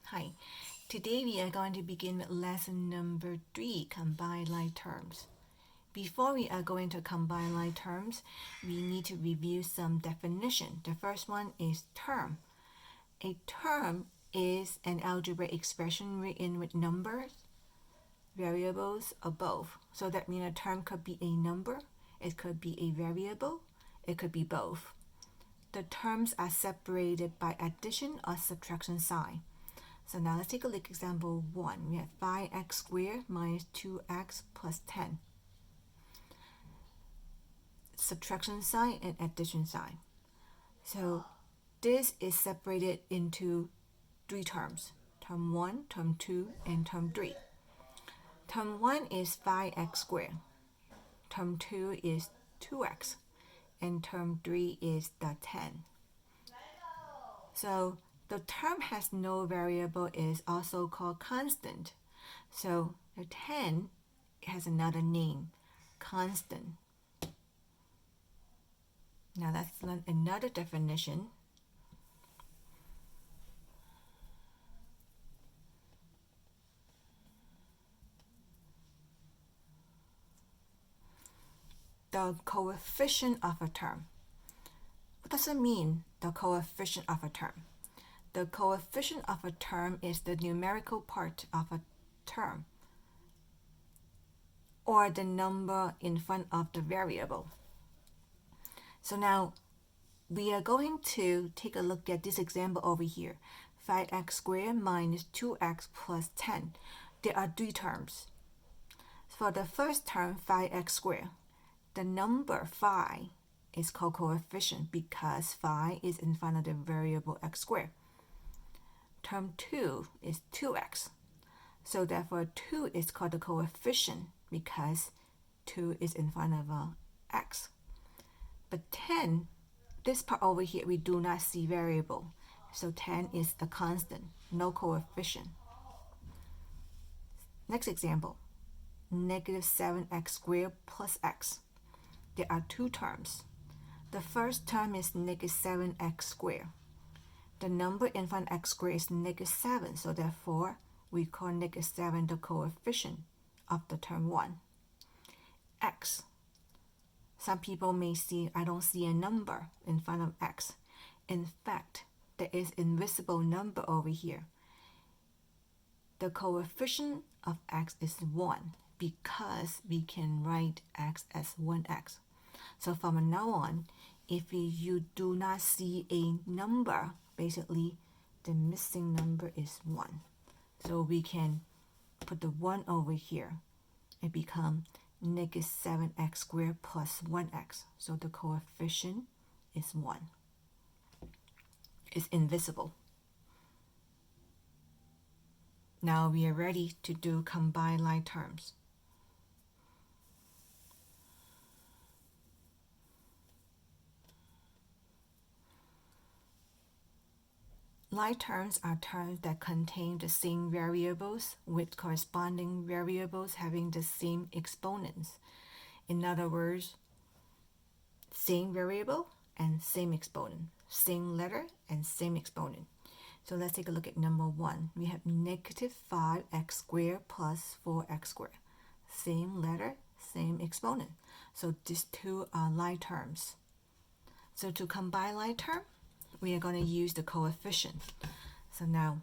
Hi, today we are going to begin with lesson number 3, combine like terms. Before we are going to combine like terms, we need to review some definition. The first one is term. A term is an algebraic expression written with numbers, variables, or both. So that means a term could be a number, it could be a variable, it could be both. The terms are separated by addition or subtraction sign. So now let's take a look at example 1. We have 5x squared minus 2x plus 10. Subtraction sign and addition sign. So this is separated into 3 terms. Term 1, term 2, and term 3. Term 1 is 5x squared. Term 2 is 2x. And term 3 is the 10. So the term has no variable is also called constant. So the 10 has another name, constant. Now let's learn another definition. The coefficient of a term. What does it mean, the coefficient of a term? The coefficient of a term is the numerical part of a term, or the number in front of the variable. So now we are going to take a look at this example over here. 5x squared minus 2x plus 10. There are 3 terms. For the first term, 5x squared, the number 5 is called coefficient because 5 is in front of the variable x squared. Term 2 is 2x. So therefore 2 is called the coefficient because 2 is in front of x. But 10, this part over here, we do not see variable. So 10 is a constant, no coefficient. Next example, negative 7x squared plus x. There are 2 terms. The first term is negative 7x squared. The number in front of x squared is negative 7, so therefore we call negative 7 the coefficient of the term 1. X. Some people may see, I don't see a number in front of x. In fact, there is invisible number over here. The coefficient of x is 1 because we can write x as 1x. So from now on, if you do not see a number, basically the missing number is 1. So we can put the 1 over here. It becomes negative 7x squared plus 1x. So the coefficient is 1. It's invisible. Now we are ready to do combine like terms. Like terms are terms that contain the same variables with corresponding variables having the same exponents. In other words, same variable and same exponent, same letter and same exponent. So let's take a look at number 1. We have negative 5x squared plus 4x squared. Same letter, same exponent. So these 2 are like terms. So to combine like term, we are going to use the coefficient. So now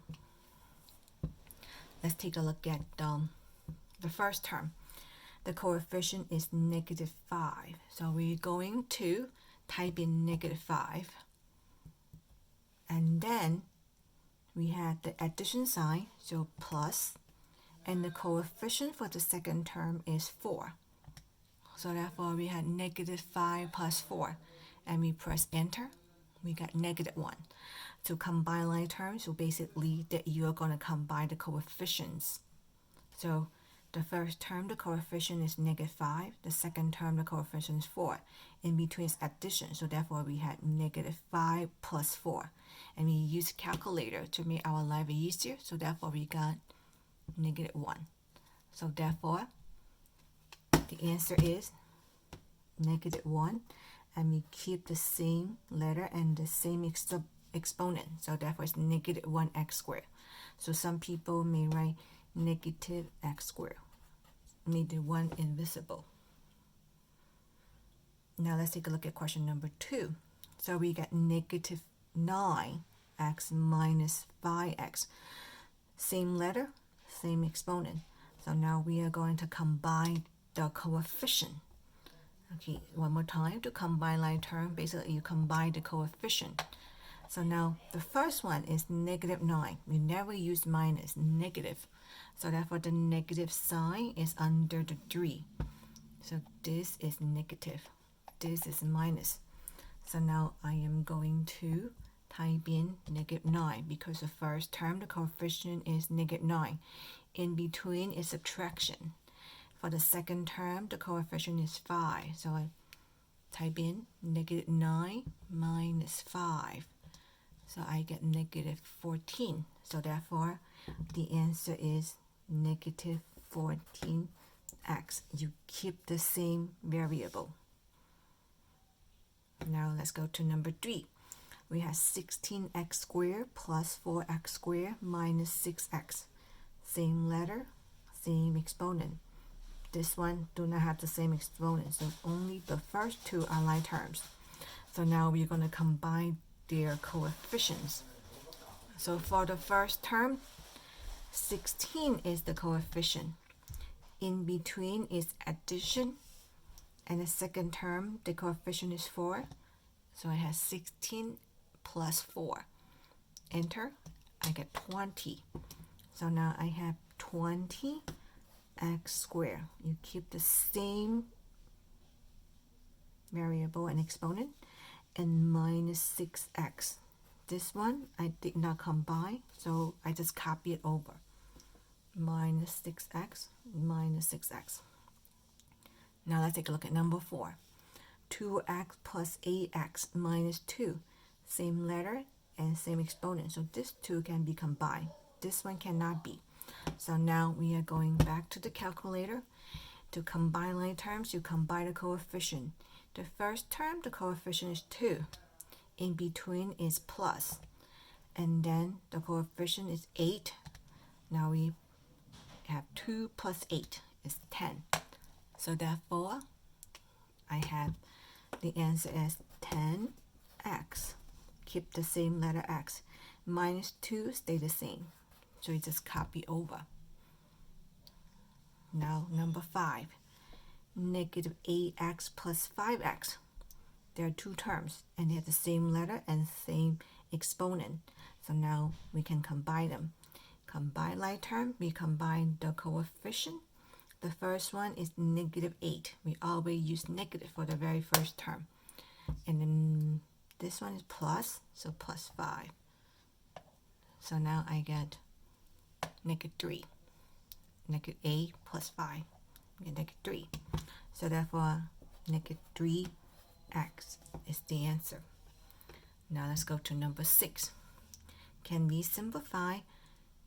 let's take a look at the first term. The coefficient is negative 5. So we're going to type in negative 5. And then we have the addition sign, so plus. And the coefficient for the second term is 4. So therefore we had negative 5 plus 4. And we press enter. We got negative 1. To combine like terms, so basically that you are going to combine the coefficients. So the first term, the coefficient is negative 5. The second term, the coefficient is 4. In between is addition, so therefore we had negative 5 plus 4. And we use calculator to make our life easier, so therefore we got negative 1. So therefore, the answer is negative 1. And we keep the same letter and the same exponent, so therefore it's negative 1x squared. So some people may write negative x squared, made the 1 invisible. Now let's take a look at question number 2. So we get negative 9x minus 5x. Same letter, same exponent. So now we are going to combine the coefficient. Okay, one more time. To combine like term, basically you combine the coefficient. So now the first one is negative 9. We never use minus, negative. So therefore the negative sign is under the 3. So this is negative. This is minus. So now I am going to type in negative 9 because the first term, the coefficient is negative 9. In between is subtraction. For the second term, the coefficient is 5. So I type in negative 9 minus 5. So I get negative 14. So therefore, the answer is negative 14x. You keep the same variable. Now let's go to number 3. We have 16x squared plus 4x squared minus 6x. Same letter, same exponent. This one do not have the same exponent, so only the first two are like terms. So now we're going to combine their coefficients. So for the first term, 16 is the coefficient. In between is addition, and the second term, the coefficient is 4. So I have 16 plus 4. Enter, I get 20. So now I have 20 x squared. You keep the same variable and exponent, and minus 6x. This one I did not combine, so I just copy it over. Minus 6x, minus 6x. Now let's take a look at number 4. 2x plus 8x minus 2. Same letter and same exponent, so this two can be combined. This one cannot be. So now we are going back to the calculator. To combine like terms, you combine the coefficient. The first term, the coefficient is 2. In between is plus. And then the coefficient is 8. Now we have 2 plus 8 is 10. So therefore, I have the answer as 10x. Keep the same letter x. Minus 2 stay the same. So you just copy over. Now number 5. Negative 8x plus 5x. There are two terms and they have the same letter and same exponent. So now we can combine them. Combine like term, we combine the coefficient. The first one is negative 8. We always use negative for the very first term. And then this one is plus, so plus 5. So now I get negative 3. Negative 8 plus 5. I get negative 3. So therefore, negative 3x is the answer. Now let's go to number 6. Can we simplify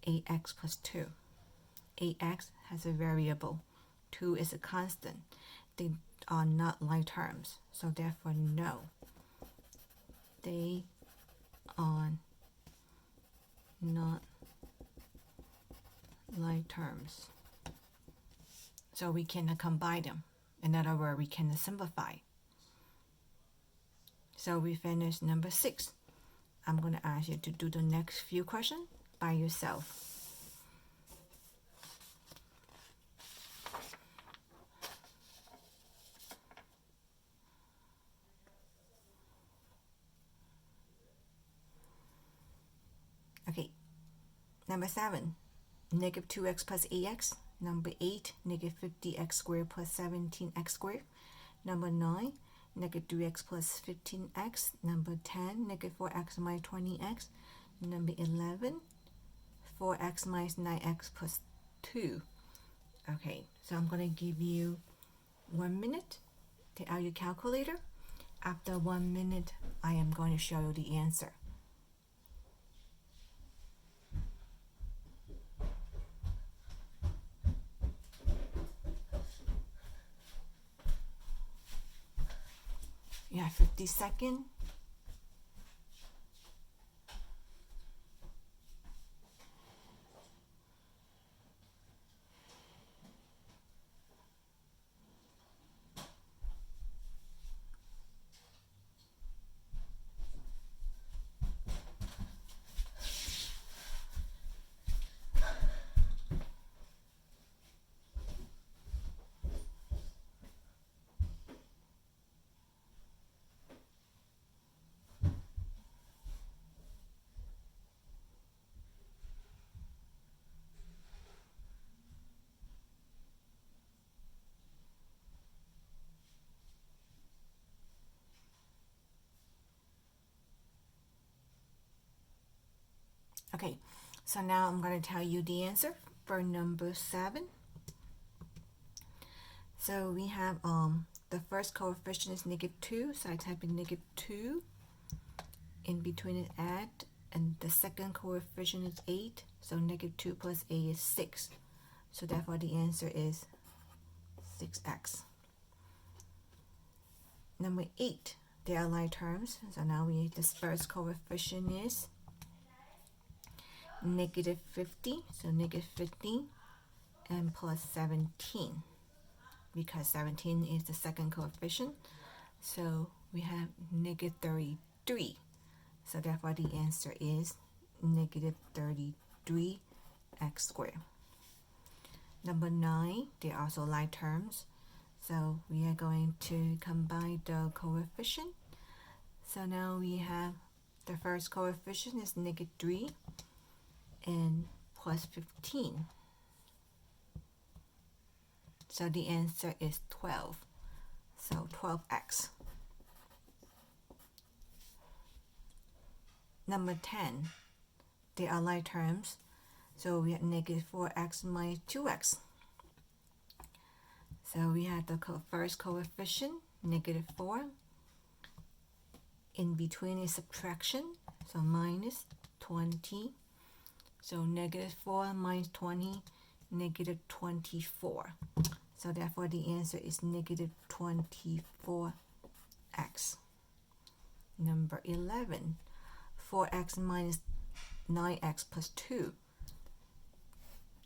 8x plus 2? 8x has a variable. 2 is a constant. They are not like terms. So therefore, no. They are not like terms. So we cannot combine them. In other words, we cannot simplify. So we finished number 6. I'm going to ask you to do the next few questions by yourself. Okay, number 7, negative 2x plus 8x. Number 8, negative 50x squared plus 17x squared. Number 9, negative 3x plus 15x. Number 10, negative 4x minus 20x. Number 11, 4x minus 9x plus 2. Okay, so I'm going to give you 1 minute. Take out your calculator. After 1 minute, I am going to show you the answer. You have 50 seconds. Okay, so now I'm going to tell you the answer for number 7. So we have the first coefficient is -2, so I type in -2. In between it add, and the second coefficient is 8, so -2 plus 8 is 6. So therefore the answer is 6x. Number 8, they are like terms. So now this first coefficient is -50, so -50 and plus 17, because 17 is the second coefficient. So we have -33. So therefore the answer is -33x squared. Number 9, they're also like terms. So we are going to combine the coefficient. So now we have the first coefficient is -3 and plus 15. So the answer is 12. So 12x. Number 10, they are like terms. So we have -4x minus 2x. So we have the first coefficient, -4. In between is subtraction, so minus 20. So -4 minus 20, -24. So therefore the answer is -24x. Number 11, 4x minus 9x plus 2.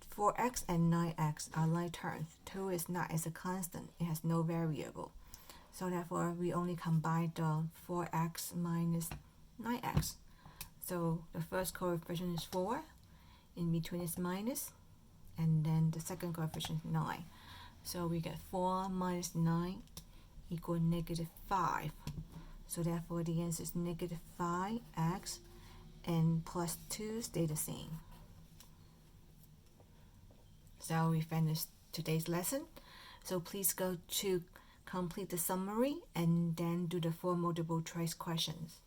4x and 9x are like terms. 2 is not as a constant, it has no variable. So therefore we only combine the 4x minus 9x. So the first coefficient is 4, in between is minus, and then the second coefficient is 9. So we get 4 minus 9 equal -5. So therefore the answer is -5x, and plus 2 stay the same. So we finished today's lesson. So please go to complete the summary and then do the 4 multiple choice questions.